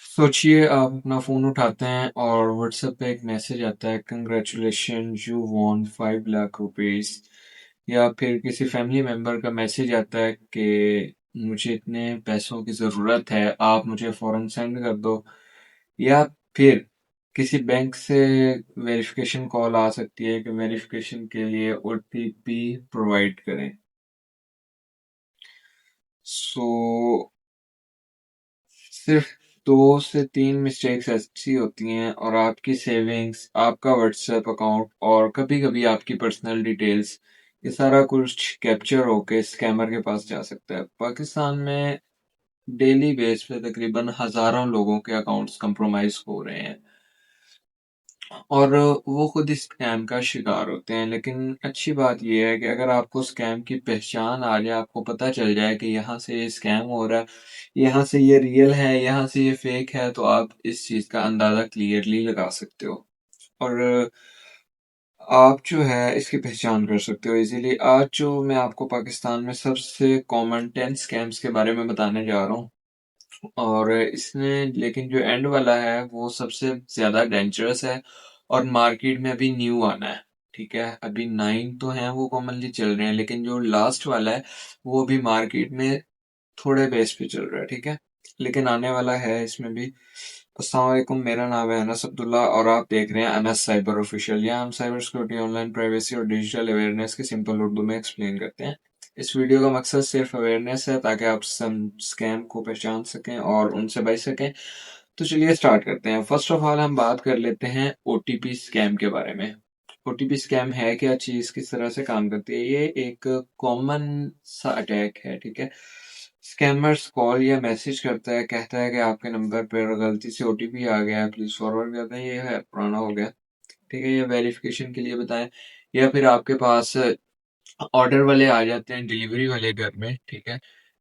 सोचिए आप अपना फ़ोन उठाते हैं और व्हाट्सएप पे एक मैसेज आता है, congratulation you won 5 lakh rupees. या फिर किसी फैमिली मेंबर का मैसेज आता है कि मुझे इतने पैसों की ज़रूरत है, आप मुझे फ़ौरन सेंड कर दो। या फिर किसी बैंक से वेरिफिकेशन कॉल आ सकती है कि वेरिफिकेशन के लिए ओटीपी प्रोवाइड करें। सो सिर्फ 2 से 3 मिस्टेक्स ऐसी होती हैं और आपकी सेविंग्स, आपका व्हाट्सएप अकाउंट और कभी-कभी आपकी पर्सनल डिटेल्स, ये सारा कुछ कैप्चर होके स्कैमर के पास जा सकता है। पाकिस्तान में डेली बेस पे तकरीबन हज़ारों लोगों के अकाउंट्स कंप्रोमाइज़ हो रहे हैं और वो खुद इस स्कैम का शिकार होते हैं। लेकिन अच्छी बात ये है कि अगर आपको स्कैम की पहचान आ जाए, आपको पता चल जाए कि यहाँ से ये स्कैम हो रहा है, यहाँ से ये रियल है, यहाँ से ये फेक है, तो आप इस चीज़ का अंदाज़ा क्लियरली लगा सकते हो। और आप जो है इसकी पहचान कर सकते हो इज़िली। आज जो मैं आपको पाकिस्तान में सबसे कॉमन 10 स्कैम्स के बारे में बताने जा रहा हूँ और इसमें लेकिन जो एंड वाला है वो सबसे ज़्यादा डेंजरस है और मार्केट में अभी न्यू आना है। ठीक है, अभी 9 तो हैं वो कॉमनली चल रहे हैं, लेकिन जो लास्ट वाला है वो अभी मार्केट में थोड़े बेस पे चल रहा है। ठीक है, लेकिन आने वाला है इसमें भी। अस्सलाम वालेकुम, मेरा नाम है अनस अब्दुल्ला और आप देख रहे हैं अनस साइबर ऑफिशियल। यहाँ हम साइबर सिक्योरिटी, ऑनलाइन प्राइवेसी और डिजिटल अवेयरनेस की सिंपल उर्दू में एक्सप्लेन करते हैं। इस वीडियो का मकसद सिर्फ अवेयरनेस है ताकि आप सम स्कैम को पहचान सकें और उनसे बच सकें। तो चलिए स्टार्ट करते हैं। फर्स्ट ऑफ ऑल हम बात कर लेते हैं ओटीपी स्कैम के बारे में। ओटीपी स्कैम है क्या चीज़, किस तरह से काम करती है? ये एक कॉमन सा अटैक है। ठीक है, स्कैमर्स कॉल या मैसेज करता है, कहता है कि आपके नंबर पर गलती से ओटीपी आ गया है, प्लीज फॉरवर्ड कर दें, ये है पुराना हो गया। ठीक है, ये वेरिफिकेशन के लिए बताएं। या फिर आपके पास ऑर्डर वाले आ जाते हैं, डिलीवरी वाले घर में। ठीक है,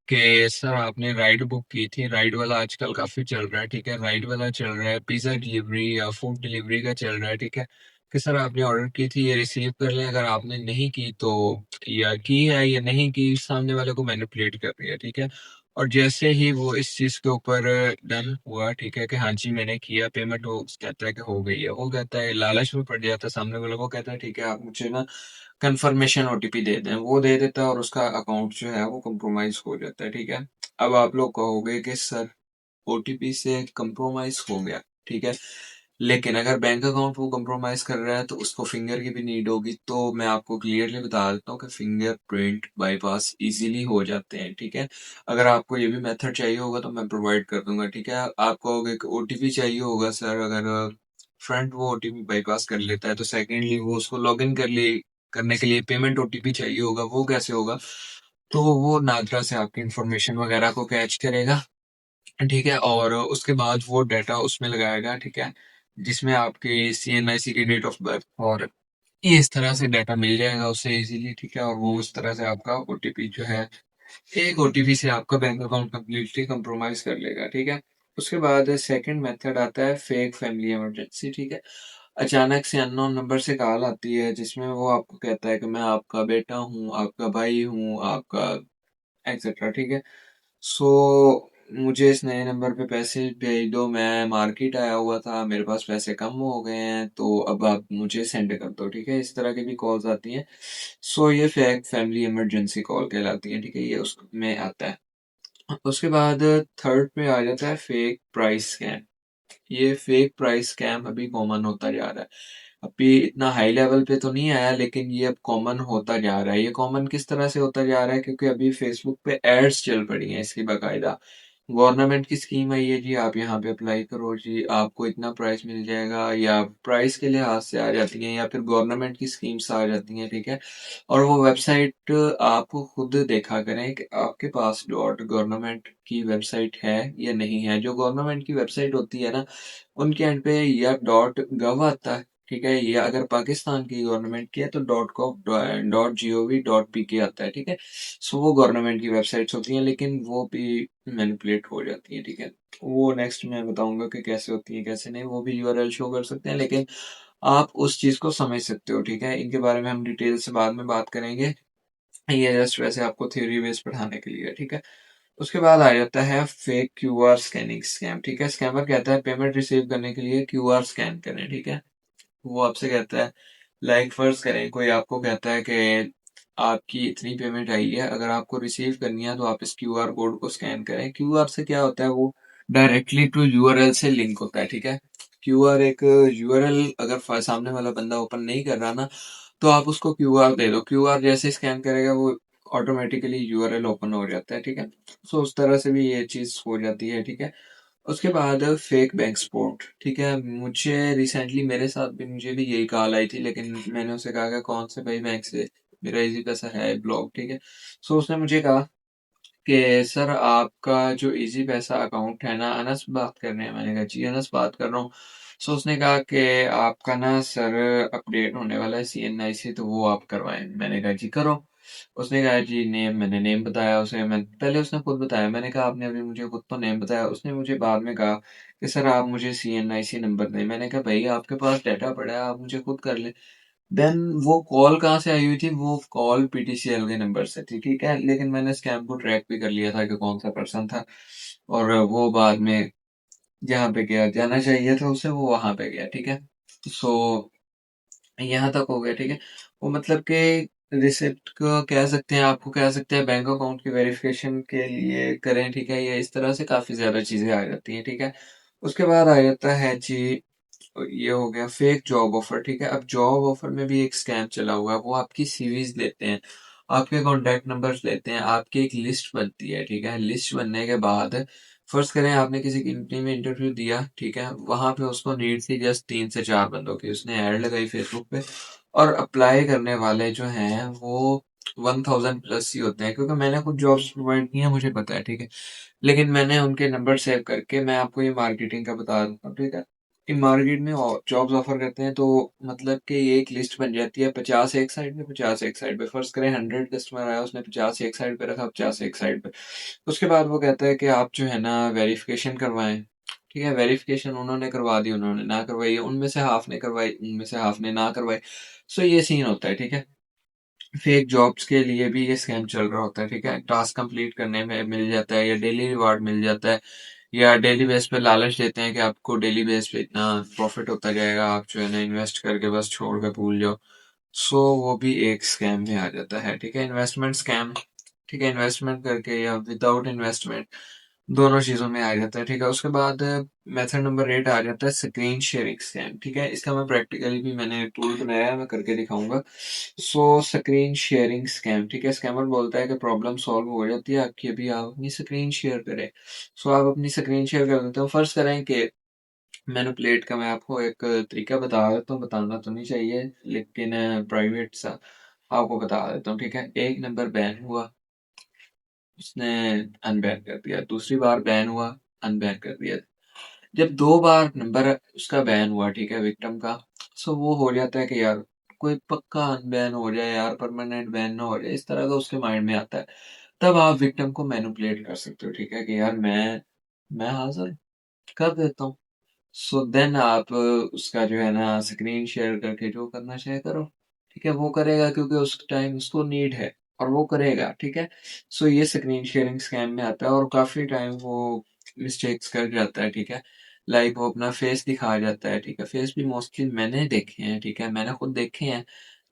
कि सर आपने राइड बुक की थी, राइड वाला आजकल काफी चल रहा है। ठीक है, राइड वाला चल रहा है, पिज्जा डिलीवरी या फूड डिलीवरी का चल रहा है। ठीक है, कि सर आपने ऑर्डर की थी, ये रिसीव कर लें। अगर आपने नहीं की तो, या की है या नहीं की, सामने वाले को मैनिपुलेट कर रही है। ठीक है, और जैसे ही वो इस चीज के ऊपर डन हुआ, ठीक है, कि हाँ जी मैंने किया पेमेंट, वो कहता है कि हो गई है, वो कहता है, लालच में पड़ जाता है सामने वाले को, कहता है ठीक है आप मुझे ना कंफर्मेशन ओटीपी दे दें। वो दे देता है और उसका अकाउंट जो है वो कंप्रोमाइज हो जाता है। ठीक है, अब आप लोग कहोगे कि सर ओटीपी से कंप्रोमाइज हो गया, ठीक है, लेकिन अगर बैंक अकाउंट वो कंप्रोमाइज कर रहा है तो उसको फिंगर की भी नीड होगी। तो मैं आपको क्लियरली बता देता हूँ कि फिंगरप्रिंट बाईपास इजीली हो जाते हैं। ठीक है, अगर आपको ये भी मेथड चाहिए होगा तो मैं प्रोवाइड कर दूंगा। ठीक है, आप कहोगे कि ओटीपी चाहिए होगा सर, अगर फ्रंट वो ओटीपी बाईपास कर लेता है तो सेकेंडली वो उसको लॉग इन करने के लिए पेमेंट ओटीपी चाहिए होगा, वो कैसे होगा? तो वो नादरा से आपकी इंफॉर्मेशन वगैरह को कैच करेगा। ठीक है, और उसके बाद वो डाटा उसमें लगाएगा। ठीक है, जिसमें आपके सीएनआईसी की डेट ऑफ बर्थ और ये इस तरह से डाटा मिल जाएगा उससे इजीली। ठीक है, और वो उस तरह से आपका ओटीपी जो है, एक ओटीपी से आपका बैंक अकाउंट कंप्लीटली कंप्रोमाइज कर लेगा। ठीक है, उसके बाद सेकंड मेथड आता है फेक फैमिली इमरजेंसी। ठीक है, अचानक से अननोन नंबर से कॉल आती है जिसमें वो आपको कहता है कि मैं आपका बेटा हूँ, आपका भाई हूँ, आपका एक्सेट्रा। ठीक है, सो मुझे इस नए नंबर पे पैसे भेज दो, मैं मार्केट आया हुआ था, मेरे पास पैसे कम हो गए हैं, तो अब आप मुझे सेंड कर दो। ठीक है, इस तरह की भी कॉल्स आती हैं। सो ये फेक फैमिली इमरजेंसी कॉल कहलाती है। ठीक है, ये उसमें आता है। उसके बाद थर्ड पे आ जाता है फेक प्राइस स्कैम। ये फेक प्राइस स्कैम अभी कॉमन होता जा रहा है। अभी इतना हाई लेवल पे तो नहीं आया, लेकिन ये अब कॉमन होता जा रहा है। ये कॉमन किस तरह से होता जा रहा है? क्योंकि अभी फेसबुक पे एड्स चल पड़ी हैं इसकी बाकायदा। गवर्नमेंट की स्कीम आई है जी, आप यहाँ पे अप्लाई करो जी, आपको इतना प्राइस मिल जाएगा, या प्राइस के लिहाज से आ जाती हैं या फिर गवर्नमेंट की स्कीम्स आ जाती हैं। ठीक है, और वो वेबसाइट आप खुद देखा करें कि आपके पास डॉट गवर्नमेंट की वेबसाइट है या नहीं है। जो गवर्नमेंट की वेबसाइट होती है ना, उनके एंड पे या डॉट गव आता है। ठीक है, या अगर पाकिस्तान की गवर्नमेंट की है तो .gov.pk आता है। ठीक है, सो वो गवर्नमेंट की वेबसाइट्स होती हैं, लेकिन वो भी मैनिपुलेट हो जाती हैं। ठीक है, वो नेक्स्ट मैं बताऊंगा कि कैसे होती है कैसे नहीं, वो भी यूआरएल शो कर सकते हैं, लेकिन आप उस चीज को समझ सकते हो। ठीक है, इनके बारे में हम डिटेल से बाद में बात करेंगे। ये जस्ट वैसे आपको थ्योरी बेस पढ़ाने के लिए है। ठीक है, उसके बाद आ जाता है फेक क्यूआर स्कैनिंग स्कैम। ठीक है, स्कैमर कहता है पेमेंट रिसीव करने के लिए क्यूआर स्कैन करें। ठीक है, वो आपसे कहता है लाइक फर्ज करें कोई आपको कहता है कि आपकी इतनी पेमेंट आई है, अगर आपको रिसीव करनी है तो आप इस क्यूआर कोड को स्कैन करें। क्यूआर से क्या होता है, वो डायरेक्टली टू यूआरएल से लिंक होता है। ठीक है, क्यूआर एक यूआरएल अगर सामने वाला बंदा ओपन नहीं कर रहा ना, तो आप उसको क्यूआर दे दो, क्यूआर जैसे स्कैन करेगा वो ऑटोमेटिकली यूआरएल ओपन हो जाता है। ठीक है, सो उस तरह से भी ये चीज हो जाती है। ठीक है, उसके बाद फेक बैंक स्पॉट। ठीक है, मुझे रिसेंटली मेरे साथ भी मुझे भी यही कॉल आई थी, लेकिन मैंने उसे कहा कि कौन से भाई बैंक से, मेरा इजी पैसा है ब्लॉक। ठीक है, सो उसने मुझे कहा कि सर आपका जो इजी पैसा अकाउंट है ना, अनस बात कर रहे हैं। मैंने कहा जी अनस बात कर रहा हूँ। सो उसने कहा कि आपका ना सर अपडेट होने वाला है सीएनआईसी, तो वो आप करवाएं। मैंने कहा जी करो। उसने कहा जी नेम, मैंने नेम बताया उसे। मैं पहले उसने खुद बताया, मैंने कहा आपने अभी मुझे खुद तो नेम बताया। उसने मुझे बाद में कहा कि सर आप मुझे सीएनआईसी नंबर दें। मैंने कहा भाई आपके पास डाटा पड़ा है, आप मुझे खुद कर ले। देन वो कॉल कहाँ से आई हुई थी, वो कॉल पीटीसीएल के नंबर से थी। ठीक है, लेकिन मैंने स्कैम को ट्रैक भी कर लिया था कि कौन सा पर्सन था, और वो बाद में जहाँ पे गया जाना चाहिए था उसे, वो वहां पे गया। ठीक है, सो यहाँ तक हो गया। ठीक है, वो मतलब कि रिसिप्ट को कह सकते हैं, आपको कह सकते हैं बैंक अकाउंट की वेरिफिकेशन के लिए करें। ठीक है, ये इस तरह से काफी ज्यादा चीजें आ जाती हैं। ठीक है, उसके बाद आ जाता है जी, ये हो गया फेक जॉब ऑफर। ठीक है, अब जॉब ऑफर में भी एक स्कैम चला हुआ है। वो आपकी सीवीज लेते हैं, आपके कॉन्टैक्ट नंबर्स लेते हैं, आपकी एक लिस्ट बनती है। ठीक है, लिस्ट बनने के बाद फर्ज करें आपने किसी कंपनी में इंटरव्यू दिया। ठीक है, वहां पे उसको नीड थी जस्ट 3 से 4 बंदों की, उसने ऐड लगाई फेसबुक पे, और अप्लाई करने वाले जो हैं वो 1000 प्लस ही होते हैं, क्योंकि मैंने कुछ जॉब्स प्रोवाइड की हैं, मुझे पता है। ठीक है, लेकिन मैंने उनके नंबर सेव करके मैं आपको ये मार्केटिंग का बता देता हूँ। ठीक है, इन मार्केट में जॉब्स ऑफर करते हैं, तो मतलब कि ये एक लिस्ट बन जाती है, 50 एक साइड पे, 50 एक साइड पे। फर्ज करें 100 कस्टमर आया, उसने 50 एक साइड पे रखा, 50 एक साइड पे। उसके बाद वो कहता है कि आप जो है ना वेरिफिकेशन करवाएं। ठीक है, वेरिफिकेशन उन्होंने करवा दी, उन्होंने ना करवाई, उनमें से हाफ ने करवाई, उनमें से हाफ ने ना करवाई। सो ये सीन होता है। ठीक है, फेक जॉब्स के लिए भी ये स्कैम चल रहा होता है। ठीक है, टास्क कंप्लीट करने में मिल जाता है, या डेली रिवार्ड मिल जाता है, या डेली बेस पे लालच देते हैं कि आपको डेली बेस पे इतना प्रॉफिट होता जाएगा, आप जो है ना इन्वेस्ट करके बस छोड़ के भूल जाओ। सो वो भी एक स्कैम में आ जाता है। ठीक है, इन्वेस्टमेंट स्कैम। ठीक है, इन्वेस्टमेंट करके या विदाउट इन्वेस्टमेंट, दोनों चीजों में आ जाता है। ठीक है, उसके बाद मेथड नंबर 8 आ जाता है स्क्रीन शेयरिंग स्कैम। ठीक है, इसका मैं प्रैक्टिकली भी मैंने टूल बनाया है, मैं करके दिखाऊंगा। सो स्क्रीन शेयरिंग स्कैम। ठीक है, स्कैमर बोलता है कि प्रॉब्लम सॉल्व हो जाती है आपकी, अभी आप अपनी स्क्रीन शेयर करें। सो आप अपनी स्क्रीन शेयर कर देते हो। फर्ज करें कि मैनिपुलेट का मैं आपको एक तरीका बता देता हूँ, बताना तो नहीं चाहिए लेकिन प्राइवेट सा आपको बता देता हूँ। ठीक है, एक नंबर बैन हुआ, उसने अनबैन कर दिया। दूसरी बार बैन हुआ, अनबैन कर दिया। जब 2 बार नंबर उसका बैन हुआ, ठीक है, विक्टिम का, सो वो हो जाता है कि यार कोई पक्का अनबैन हो जाए यार, परमानेंट बैन ना हो जाए, इस तरह का उसके माइंड में आता है। तब आप विक्टिम को मैनिपुलेट कर सकते हो। ठीक है, कि यार मैं हाजिर कर देता हूँ। सो देन आप उसका जो है ना स्क्रीन शेयर करके जो करना चाहे करो। ठीक है, वो करेगा क्योंकि उस टाइम उसको नीड है, और वो करेगा। ठीक है, सो ये स्क्रीन शेयरिंग स्कैम में आता है, और काफी टाइम वो मिस्टेक्स कर जाता है। ठीक है, लाइक वो अपना फेस दिखा जाता है। ठीक है, फेस भी मोस्टली मैंने देखे हैं। ठीक है, मैंने खुद देखे हैं,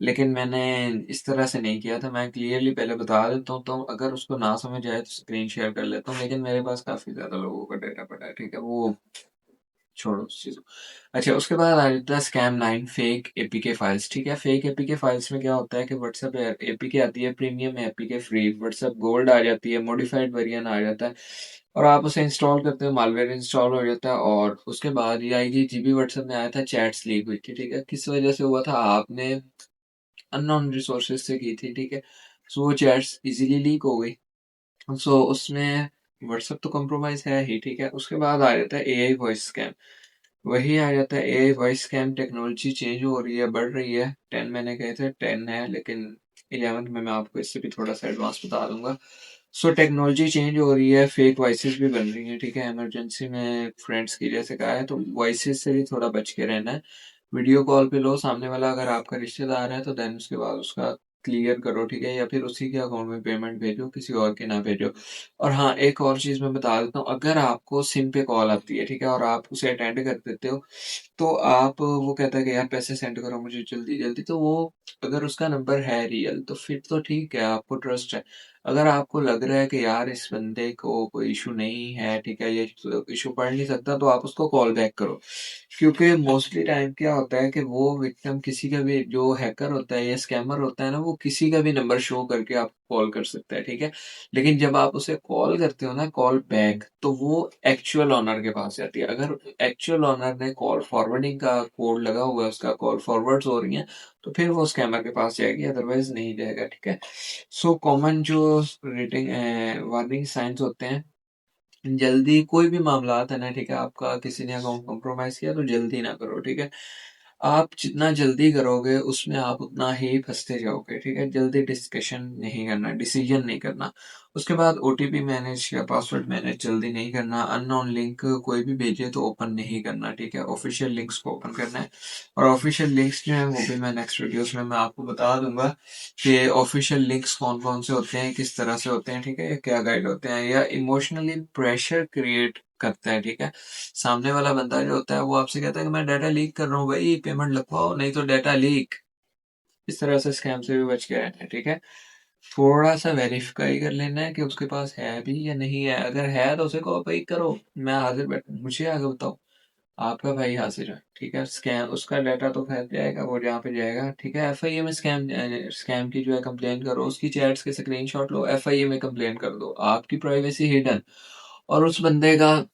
लेकिन मैंने इस तरह से नहीं किया था। मैं क्लियरली पहले बता देता हूँ, तो अगर उसको ना समझ आए तो स्क्रीन शेयर कर लेता हूँ, लेकिन मेरे पास काफी ज्यादा लोगों का डेटा पड़ा है। ठीक है, वो छोड़ो उस चीज़ को। अच्छा, उसके बाद आ जाता है स्कैम 9 फेक एपीके फाइल्स। ठीक है, फेक एपीके फाइल्स में क्या होता है कि व्हाट्सएप एपीके आती है, premium APK free, WhatsApp gold आ जाती है, मॉडिफाइड वेरिएंट आ जाता है, और आप उसे इंस्टॉल करते हो, मालवेयर इंस्टॉल हो जाता है, और उसके बाद ये आएगी जीबी। व्हाट्सएप में आया था चैट्स लीक हुई थी। ठीक है, किस वजह से हुआ था, आपने अननोन रिसोर्सेज से की थी। ठीक है, सो वो चैट्स इजीली लीक हो गई। सो उसमें व्हाट्सएप तो कॉम्प्रोमाइज है ही। ठीक है, उसके बाद आ जाता है एआई वॉइस स्कैम। वही आ जाता है AI voice scam. Technology change हो रही है, बढ़ रही है। 10 मैंने कहे थे, 10 है, लेकिन 11th में मैं आपको इससे भी थोड़ा सा एडवांस बता दूंगा। सो टेक्नोलॉजी चेंज हो रही है, फेक वॉइसेस भी बन रही हैं। ठीक है, इमरजेंसी में फ्रेंड्स की जैसे कहा है, तो वॉइसेस से भी थोड़ा बच के रहना है। वीडियो कॉल पे लो, सामने वाला अगर आपका रिश्तेदार है तो देन उसके बाद उसका क्लियर करो, ठीक है? या फिर उसी के अकाउंट में पेमेंट भेजो, किसी और के ना भेजो। और हाँ, एक और चीज़ मैं बता देता हूँ, अगर आपको सिम पे कॉल आती है, ठीक है? और आप उसे अटेंड कर देते हो, तो आप वो कहता है कि यार पैसे सेंड करो मुझे जल्दी-जल्दी, तो वो अगर उसका नंबर है रियल तो फिर तो ठीक है, आपको ट्रस्ट है। अगर आपको लग रहा है कि यार इस बंदे को कोई इश्यू नहीं है, ठीक है, ये इश्यू पढ़ नहीं सकता, तो आप उसको कॉल बैक करो। क्योंकि मोस्टली टाइम क्या होता है कि वो विक्टिम किसी का भी जो हैकर होता है या स्कैमर होता है ना, वो किसी का भी नंबर शो करके आपको कॉल कर सकता है, ठीक है? लेकिन जब आप उसे कॉल करते हो ना कॉल बैक, तो वो एक्चुअल ओनर के पास जाती है। अगर एक्चुअल ओनर ने कॉल फॉरवर्डिंग का कोड लगा हुआ है, उसका कॉल फॉरवर्ड्स हो रही हैं, तो फिर वो स्कैमर के पास जाएगी, अदरवाइज नहीं जाएगा, ठीक है? सो कॉमन जो रेटिंग वार्निंग साइंस होते हैं, जल्दी कोई भी मामलात है ना, ठीक है, आपका किसी ने अकाउंट कॉम्प्रोमाइज किया तो जल्दी ना करो, ठीक है? आप जितना जल्दी करोगे उसमें आप उतना ही फंसते जाओगे, ठीक है? जल्दी डिस्कशन नहीं करना, डिसीजन नहीं करना। उसके बाद ओटीपी मैनेज या पासवर्ड मैनेज जल्दी नहीं करना। अननोन लिंक कोई भी भेजे तो ओपन नहीं करना, ठीक है? ऑफिशियल लिंक्स को ओपन करना है। और ऑफिशियल लिंक्स जो है वो भी मैं नेक्स्ट वीडियोस में मैं आपको बता दूंगा कि ऑफिशियल लिंक्स कौन कौन से होते हैं, किस तरह से होते हैं, ठीक है? या क्या गाइड होते हैं, या इमोशनली प्रेशर क्रिएट करता है, ठीक है? सामने वाला बंदा जो होता है वो आपसे कहता है कि मैं डाटा लीक कर रहा हूँ भाई, पेमेंट लगवाओ नहीं तो डाटा लीक। इस तरह से स्कैम से भी बच के रहना है, ठीक है? थोड़ा सा वेरीफाई कर लेना है कि उसके पास है भी या नहीं है। अगर है तो उसे कहो भाई करो, मैं हाजिर बैठा हूँ, मुझे आगे बताओ। आपका भाई हाजिर है, ठीक है? स्कैम उसका डाटा तो फैल जाएगा, वो जहाँ पे जाएगा, ठीक है? एफआईए में स्कैम की जो है कंप्लेन करो, उसकी चैट्स के स्क्रीनशॉट लो, एफआईए में कंप्लेन कर दो। आपकी प्राइवेसी हिडन और उस बंदे का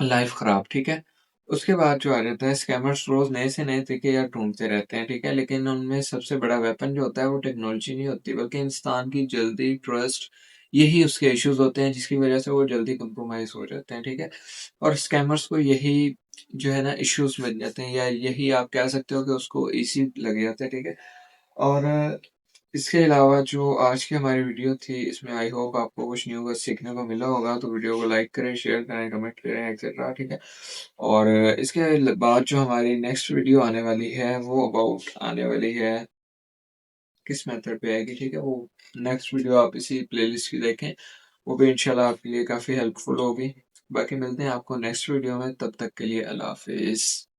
लाइफ खराब, ठीक है? उसके बाद जो आ जाता है, स्कैमर्स रोज नए से नए तरीके यार ढूंढते रहते हैं, ठीक है? लेकिन उनमें सबसे बड़ा वेपन जो होता है वो टेक्नोलॉजी नहीं होती, बल्कि इंसान की जल्दी ट्रस्ट, यही उसके इश्यूज होते हैं जिसकी वजह से वो जल्दी कंप्रोमाइज हो जाते हैं, ठीक है? और स्कैमर्स को यही जो है ना इश्यूज बन जाते हैं, या यही आप कह सकते हो कि उसको इसी लग जाता है, ठीक है? और इसके अलावा जो आज की हमारी वीडियो थी, इसमें आई होप आपको कुछ न्यू कुछ सीखने को मिला होगा। तो वीडियो को लाइक करें, शेयर करें, कमेंट करें, एक्सेट्रा, ठीक है? और इसके बाद जो हमारी नेक्स्ट वीडियो आने वाली है वो अबाउट आने वाली है किस मेथड पे आएगी, ठीक है? वो नेक्स्ट वीडियो आप इसी प्लेलिस्ट की देखें, वो भी इंशाल्लाह आपके लिए काफ़ी हेल्पफुल होगी। बाकी मिलते हैं आपको नेक्स्ट वीडियो में, तब तक के लिए अल्लाह हाफिज़।